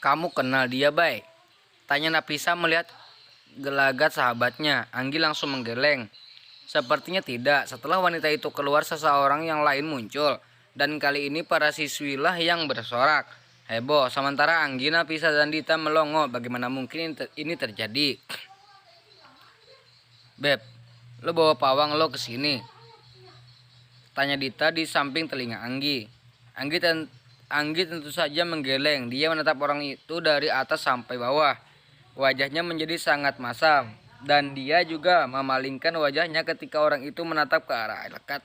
Kamu kenal dia, Bay? Tanya Nafisa melihat gelagat sahabatnya. Anggi langsung menggeleng. Sepertinya tidak. Setelah wanita itu keluar, seseorang yang lain muncul. Dan kali ini para siswilah yang bersorak. Heboh. Sementara Anggi, Nafisa, dan Dita melongo. Bagaimana mungkin ini terjadi? Beb, lo bawa pawang lo ke sini? Tanya Dita di samping telinga Anggi. Anggi tentu saja menggeleng. Dia menatap orang itu dari atas sampai bawah. Wajahnya menjadi sangat masam. Dan dia juga memalingkan wajahnya ketika orang itu menatap ke arah lekat.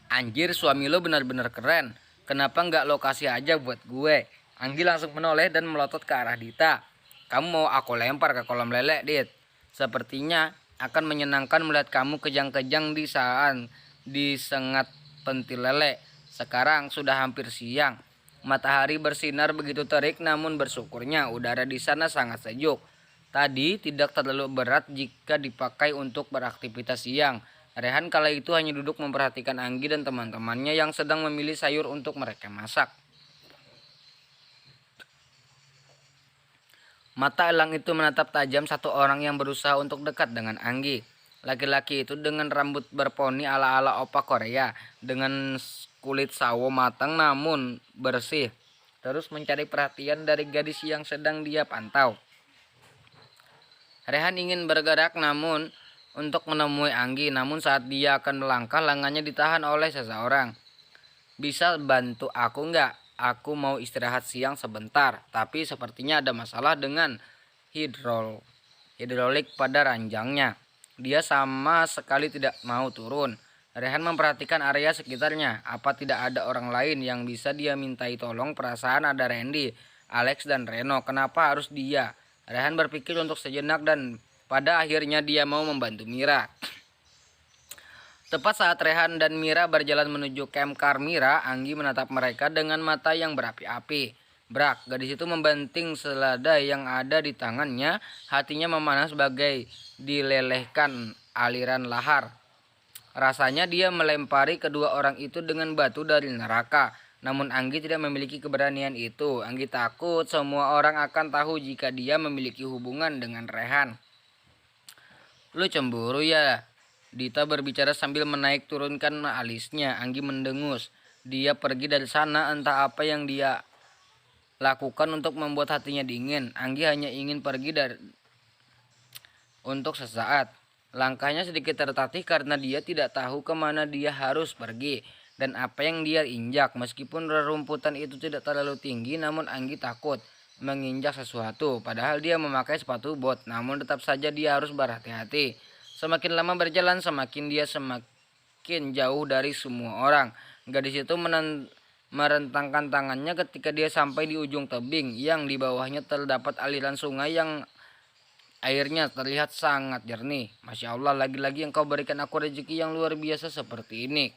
Anjir, suami lo benar-benar keren. Kenapa nggak lo kasih aja buat gue? Anggi langsung menoleh dan melotot ke arah Dita. Kamu mau aku lempar ke kolam lele, Dit? Sepertinya akan menyenangkan melihat kamu kejang-kejang di sengat pentil lele. Sekarang sudah hampir siang. Matahari bersinar begitu terik, namun bersyukurnya udara di sana sangat sejuk. Tadi tidak terlalu berat jika dipakai untuk beraktivitas siang. Rehan kala itu hanya duduk memperhatikan Anggi dan teman-temannya yang sedang memilih sayur untuk mereka masak. Mata elang itu menatap tajam satu orang yang berusaha untuk dekat dengan Anggi. Laki-laki itu dengan rambut berponi ala-ala opa Korea, dengan kulit sawo matang namun bersih, terus mencari perhatian dari gadis yang sedang dia pantau. Rehan ingin bergerak untuk menemui Anggi, namun saat dia akan melangkah, lengannya ditahan oleh seseorang. Bisa bantu aku nggak? Aku mau istirahat siang sebentar, tapi sepertinya ada masalah dengan hidrolik pada ranjangnya. Dia sama sekali tidak mau turun. Rehan memperhatikan area sekitarnya. Apa tidak ada orang lain yang bisa dia mintai tolong? Perasaan ada Randy, Alex, dan Reno. Kenapa harus dia? Rehan berpikir untuk sejenak dan pada akhirnya dia mau membantu Mira. Tepat saat Rehan dan Mira berjalan menuju camp car Mira, Anggi menatap mereka dengan mata yang berapi-api. Brak, gadis itu membanting selada yang ada di tangannya, hatinya memanas bagai dilelehkan aliran lahar. Rasanya dia melempari kedua orang itu dengan batu dari neraka. Namun Anggi tidak memiliki keberanian itu. Anggi takut semua orang akan tahu jika dia memiliki hubungan dengan Rehan. Lu cemburu ya? Dita berbicara sambil menaik turunkan alisnya. Anggi mendengus. Dia pergi dari sana, entah apa yang dia lakukan untuk membuat hatinya dingin. Anggi hanya ingin pergi untuk sesaat. Langkahnya sedikit tertatih karena dia tidak tahu kemana dia harus pergi dan apa yang dia injak. Meskipun rerumputan itu tidak terlalu tinggi, namun Anggi takut menginjak sesuatu. Padahal dia memakai sepatu bot, namun tetap saja dia harus berhati-hati. Semakin lama berjalan, semakin jauh dari semua orang. Gadis itu merentangkan tangannya ketika dia sampai di ujung tebing yang di bawahnya terdapat aliran sungai yang airnya terlihat sangat jernih. Masya Allah, lagi-lagi engkau berikan aku rezeki yang luar biasa seperti ini.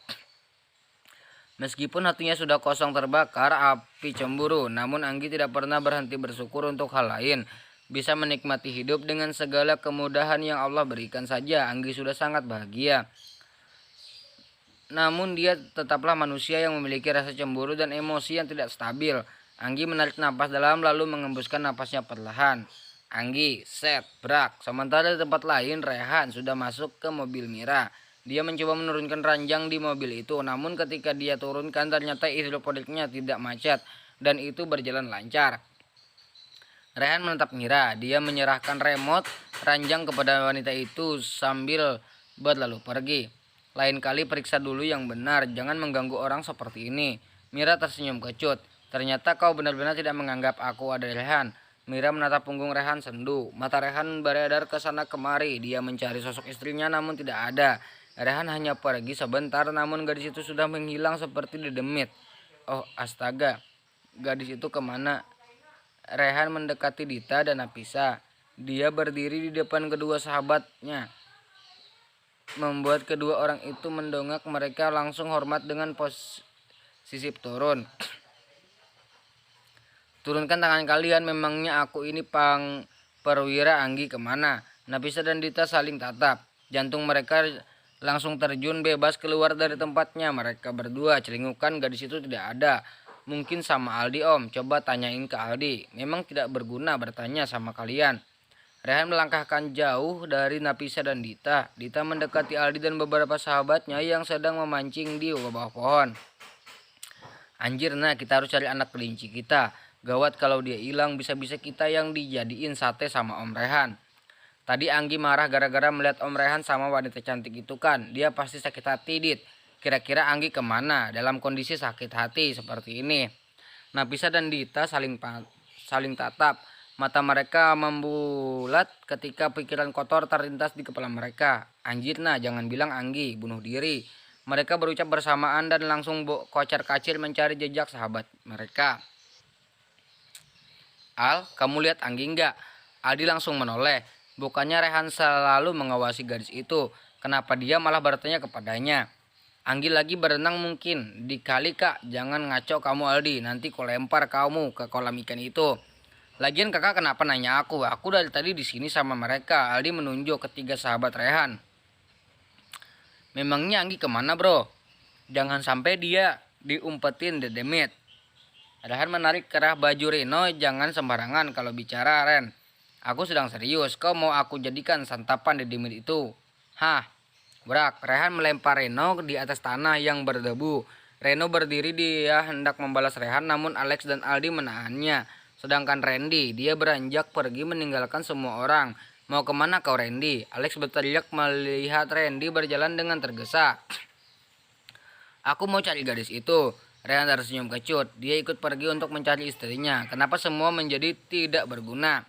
Meskipun hatinya sudah kosong terbakar api cemburu, namun Anggi tidak pernah berhenti bersyukur untuk hal lain. Bisa menikmati hidup dengan segala kemudahan yang Allah berikan saja, Anggi sudah sangat bahagia. Namun dia tetaplah manusia yang memiliki rasa cemburu dan emosi yang tidak stabil. Anggi menarik napas dalam lalu mengembuskan napasnya perlahan. Anggi, set, brak. Sementara di tempat lain, Rehan sudah masuk ke mobil Mira. Dia mencoba menurunkan ranjang di mobil itu, namun ketika dia turunkan ternyata hidroliknya tidak macet dan itu berjalan lancar. Rehan menatap Mira. Dia menyerahkan remote ranjang kepada wanita itu sambil berlalu pergi. Lain kali periksa dulu yang benar, jangan mengganggu orang seperti ini. Mira tersenyum kecut. Ternyata kau benar-benar tidak menganggap aku ada Rehan. Mira menatap punggung Rehan sendu. Mata Rehan beredar ke sana kemari. Dia mencari sosok istrinya namun tidak ada. Rehan hanya pergi sebentar namun gadis itu sudah menghilang seperti didemit. Oh astaga, gadis itu kemana? Rehan mendekati Dita dan Nafisa. Dia berdiri di depan kedua sahabatnya, membuat kedua orang itu mendongak. Mereka langsung hormat dengan posisi turun. Turunkan tangan kalian, memangnya aku ini perwira Anggi kemana? Nafisa dan Dita saling tatap. Jantung mereka langsung terjun bebas keluar dari tempatnya. Mereka berdua celingukan, gadis itu tidak ada. Mungkin sama Aldi om, coba tanyain ke Aldi. Memang tidak berguna bertanya sama kalian. Rehan melangkahkan jauh dari Nafisa dan Dita. Dita mendekati Aldi dan beberapa sahabatnya yang sedang memancing di bawah pohon. Anjir nah, kita harus cari anak kelinci kita. Gawat kalau dia hilang, bisa-bisa kita yang dijadiin sate sama Om Rehan. Tadi Anggi marah gara-gara melihat Om Rehan sama wanita cantik itu kan. Dia pasti sakit hati, Dit. Kira-kira Anggi kemana dalam kondisi sakit hati seperti ini? Nafisa dan Dita saling tatap. Mata mereka membulat ketika pikiran kotor terlintas di kepala mereka. Anjir nah, jangan bilang Anggi bunuh diri. Mereka berucap bersamaan dan langsung kocar-kacir mencari jejak sahabat mereka. Al, kamu lihat Anggi enggak? Aldi langsung menoleh. Bukannya Rehan selalu mengawasi gadis itu. Kenapa dia malah bertanya kepadanya? Anggi lagi berenang mungkin. Di kali kak, jangan ngaco kamu Aldi. Nanti ku lempar kamu ke kolam ikan itu. Lagian kakak kenapa nanya aku? Aku dari tadi di sini sama mereka. Aldi menunjuk ketiga sahabat Rehan. Memangnya Anggi kemana bro? Jangan sampai dia diumpetin dedemit. Rehan menarik kerah baju Reno. Jangan sembarangan kalau bicara Ren. Aku sedang serius. Kau mau aku jadikan santapan dedemit itu? Hah? Brak. Rehan melempar Reno di atas tanah yang berdebu. Reno berdiri, dia hendak membalas Rehan, namun Alex dan Aldi menahannya. Sedangkan Randy, dia beranjak pergi meninggalkan semua orang. Mau kemana kau Randy? Alex berteriak melihat Randy berjalan dengan tergesa. Aku mau cari gadis itu. Rehan tersenyum kecut. Dia ikut pergi untuk mencari istrinya. Kenapa semua menjadi tidak berguna?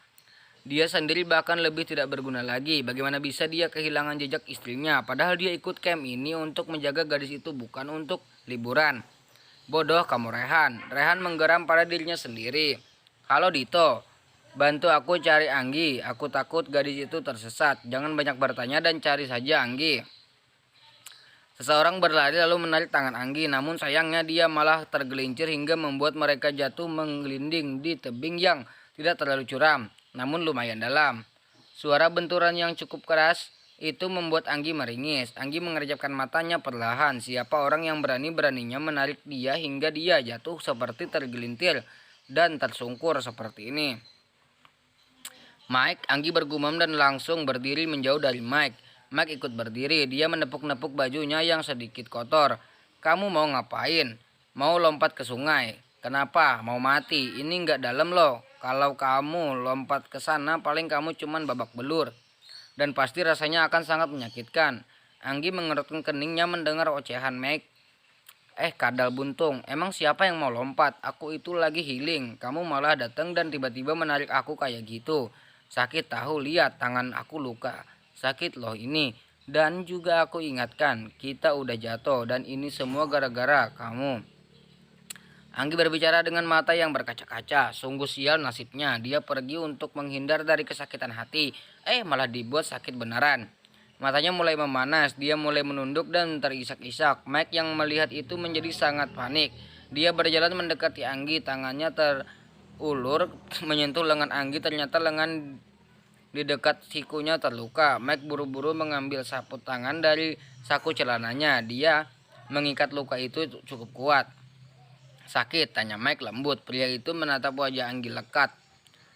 Dia sendiri bahkan lebih tidak berguna lagi. Bagaimana bisa dia kehilangan jejak istrinya? Padahal dia ikut camp ini untuk menjaga gadis itu, bukan untuk liburan. Bodoh kamu Rehan. Rehan menggeram pada dirinya sendiri. Halo Dito, bantu aku cari Anggi. Aku takut gadis itu tersesat. Jangan banyak bertanya dan cari saja Anggi. Seseorang berlari lalu menarik tangan Anggi. Namun sayangnya dia malah tergelincir hingga membuat mereka jatuh menggelinding di tebing yang tidak terlalu curam, namun lumayan dalam. Suara benturan yang cukup keras itu membuat Anggi meringis. Anggi mengerjapkan matanya perlahan. Siapa orang yang berani-beraninya menarik dia hingga dia jatuh seperti tergelintir dan tersungkur seperti ini? Mike, Anggi bergumam dan langsung berdiri menjauh dari Mike. Mike ikut berdiri. Dia menepuk-nepuk bajunya yang sedikit kotor. Kamu mau ngapain? Mau lompat ke sungai? Kenapa? Mau mati? Ini nggak dalam loh. Kalau kamu lompat ke sana paling kamu cuman babak belur. Dan pasti rasanya akan sangat menyakitkan. Anggi mengerutkan keningnya mendengar ocehan Mike. Kadal buntung, emang siapa yang mau lompat? Aku itu lagi healing. Kamu malah datang dan tiba-tiba menarik aku kayak gitu. Sakit tahu, lihat tangan aku luka. Sakit loh ini. Dan juga aku ingatkan, kita udah jatuh dan ini semua gara-gara kamu. Anggi berbicara dengan mata yang berkaca-kaca. Sungguh sial nasibnya. Dia pergi untuk menghindar dari kesakitan hati. Malah dibuat sakit beneran. Matanya mulai memanas. Dia mulai menunduk dan terisak-isak. Mike yang melihat itu menjadi sangat panik. Dia berjalan mendekati Anggi. Tangannya terulur menyentuh lengan Anggi. Ternyata lengan di dekat sikunya terluka. Mike buru-buru mengambil sapu tangan dari saku celananya. Dia mengikat luka itu cukup kuat. Sakit? Tanya Mike lembut. Pria itu menatap wajah Anggi lekat.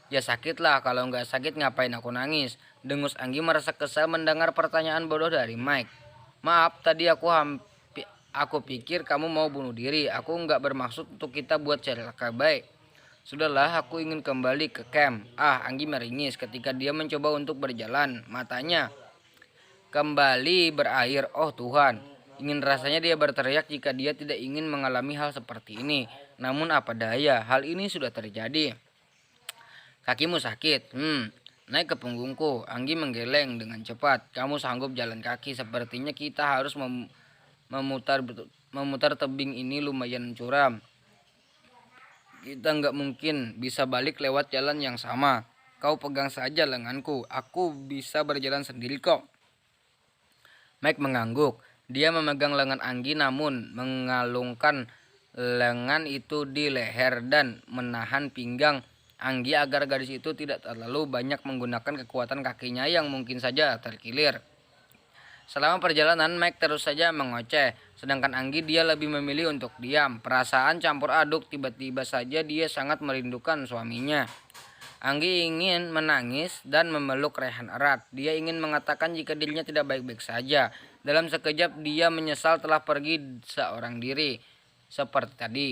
Ya sakit lah, kalau nggak sakit ngapain aku nangis? Dengus Anggi merasa kesal mendengar pertanyaan bodoh dari Mike. Maaf, tadi aku pikir kamu mau bunuh diri. Aku nggak bermaksud untuk kita buat celaka baik. Sudahlah, aku ingin kembali ke camp. Anggi meringis ketika dia mencoba untuk berjalan. Matanya kembali berair. Oh Tuhan. Ingin rasanya dia berteriak jika dia tidak ingin mengalami hal seperti ini. Namun apa daya, hal ini sudah terjadi. Kakimu sakit? Naik ke punggungku. Anggi menggeleng dengan cepat. Kamu sanggup jalan kaki? Sepertinya kita harus memutar tebing ini lumayan curam. Kita nggak mungkin bisa balik lewat jalan yang sama. Kau pegang saja lenganku. Aku bisa berjalan sendiri kok. Mike mengangguk. Dia memegang lengan Anggi namun mengalungkan lengan itu di leher dan menahan pinggang Anggi agar gadis itu tidak terlalu banyak menggunakan kekuatan kakinya yang mungkin saja terkilir. Selama perjalanan, Mike terus saja mengoceh, sedangkan Anggi dia lebih memilih untuk diam. Perasaan campur aduk, tiba-tiba saja dia sangat merindukan suaminya. Anggi ingin menangis dan memeluk Rehan erat. Dia ingin mengatakan jika dirinya tidak baik-baik saja. Dalam sekejap dia menyesal telah pergi seorang diri. Seperti tadi,